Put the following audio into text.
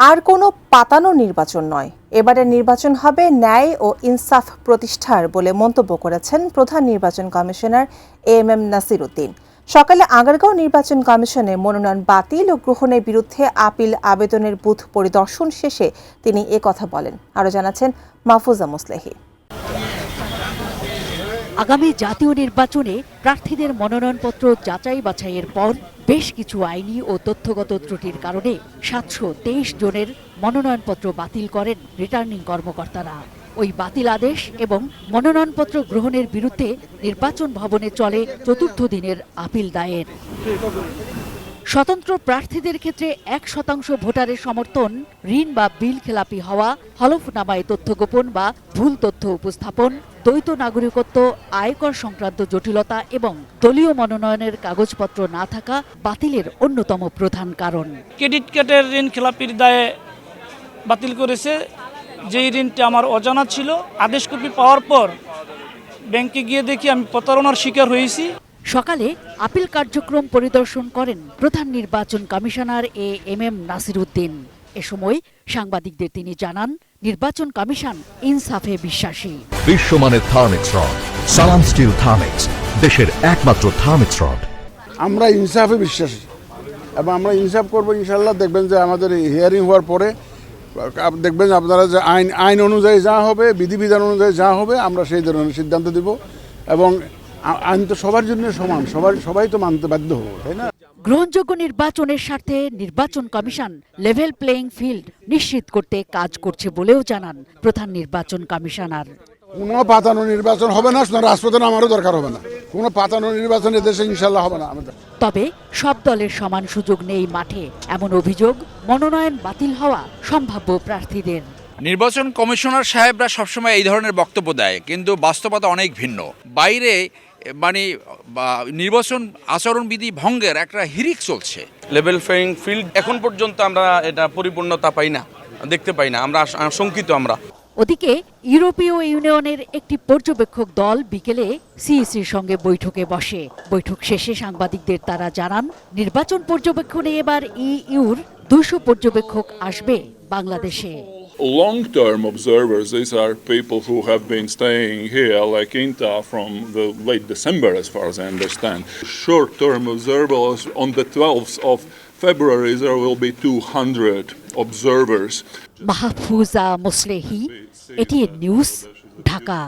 আর কোনো পাতানো নির্বাচন নয়, এবারের নির্বাচন হবে ন্যায় ও ইনসাফ প্রতিষ্ঠার বলে মন্তব্য করেছেন প্রধান নির্বাচন কমিশনার এএমএম নাসির উদ্দিন। সকালে আগারগাঁও নির্বাচন কমিশনে মনোনয়ন বাতিল ও গ্রহণের বিরুদ্ধে আপিল আবেদনের বুথ পরিদর্শন শেষে তিনি কথা বলেন। আরও জানাচ্ছেন মাহফুজা মুসলেহি। আগামী জাতীয় নির্বাচনে প্রার্থীদের মনোনয়নপত্র যাচাই বাছাইয়ের পর বেশ কিছু আইনি ও তথ্যগত ত্রুটির কারণে 723 জনের মনোনয়নপত্র বাতিল করেন রিটার্নিং কর্মকর্তারা। ওই বাতিল আদেশ এবং মনোনয়নপত্র গ্রহণের বিরুদ্ধে নির্বাচন ভবনে চলে চতুর্থ দিনের আপিল দায়ের। স্বতন্ত্র প্রার্থীদের ক্ষেত্রে 1% ভোটারের সমর্থন, ঋণ বা বিল খেলাপি হওয়া, হলফনামায় তথ্য গোপন বা ভুল তথ্য উপস্থাপন, দ্বৈত নাগরিকত্ব, আয়কর সংক্রান্ত জটিলতা এবং দলীয় মনোনয়নের কাগজপত্র না থাকা বাতিলের অন্যতম প্রধান কারণ। ক্রেডিট কার্ডের ঋণ খেলাপির দায়ে বাতিল করেছে। যেই ঋণটা আমার অজানা ছিল, আদেশ কপি পাওয়ার পর ব্যাংকে গিয়ে দেখি আমি প্রতারণার শিকার হয়েছি। সকালে আপিল কার্যক্রম পরিদর্শন করেন প্রধান নির্বাচন কমিশনার এএমএম নাসির উদ্দিন। এ সময় সাংবাদিকদের তিনি জানান, নির্বাচন কমিশন ইনসাফে বিশ্বাসী। বিশ্বমানের থার্মিক্স রড, সালাম স্টিল থার্মিক্স, দেশের একমাত্র থার্মিক্স রড। আমরা ইনসাফে বিশ্বাসী এবং আমরা ইনসাফ করবো ইনশাল্লাহ। দেখবেন যে আমাদের হিয়ারিং হওয়ার পরে দেখবেন আপনারা যে আইন অনুযায়ী যা হবে, বিধিবিধান অনুযায়ী যা হবে, আমরা সেই ধরনের সিদ্ধান্ত দিব। এবং আইন তো সবার জন্য সমান, সবাই তো মানতে বাধ্য হবো, তাই না? গ্রহণযোগ্য নির্বাচনের স্বার্থে নির্বাচন কমিশন লেভেল প্লেইং ফিল্ড নিশ্চিত করতে কাজ করছে বলেও জানান প্রধান নির্বাচন কমিশনার। কোনো পাতানো নির্বাচন হবে না, রাজপথে আমারও দরকার হবে না। কোনো পাতানো নির্বাচন এদেশে ইনশাল্লাহ হবে না। তবে সব দলের সমান সুযোগ নেই মাঠে, এমন অভিযোগ মনোনয়ন বাতিল হওয়া সম্ভাব্য প্রার্থীদের। নির্বাচন কমিশনার সাহেবরা সবসময় এই ধরনের বক্তব্য দেয়, কিন্তু বাস্তবতা অনেক ভিন্ন। বাইরে নির্বাচন আচরণবিধি ভঙ্গের একটা হিড়িক চলছে। লেভেল প্লেইং ফিল্ড এখন পর্যন্ত আমরা এটা পরিপূর্ণতা পাই না, দেখতে পাই না, আমরা আশঙ্কিত। ওদিকে ইউরোপীয় ইউনিয়নের একটি পর্যবেক্ষক দল বিকেলে সিইসির সঙ্গে বৈঠকে বসে। বৈঠক শেষে সাংবাদিকদের তারা জানান, নির্বাচন পর্যবেক্ষণে এবার ইইউর 200 পর্যবেক্ষক আসবে বাংলাদেশে। Long-term observers, these are people who have been staying here, like INTA, from the late December, as far as I understand. Short-term observers, on the 12th of February, there will be 200 observers. Mahfuza Muslehi, ATN news, Dhaka.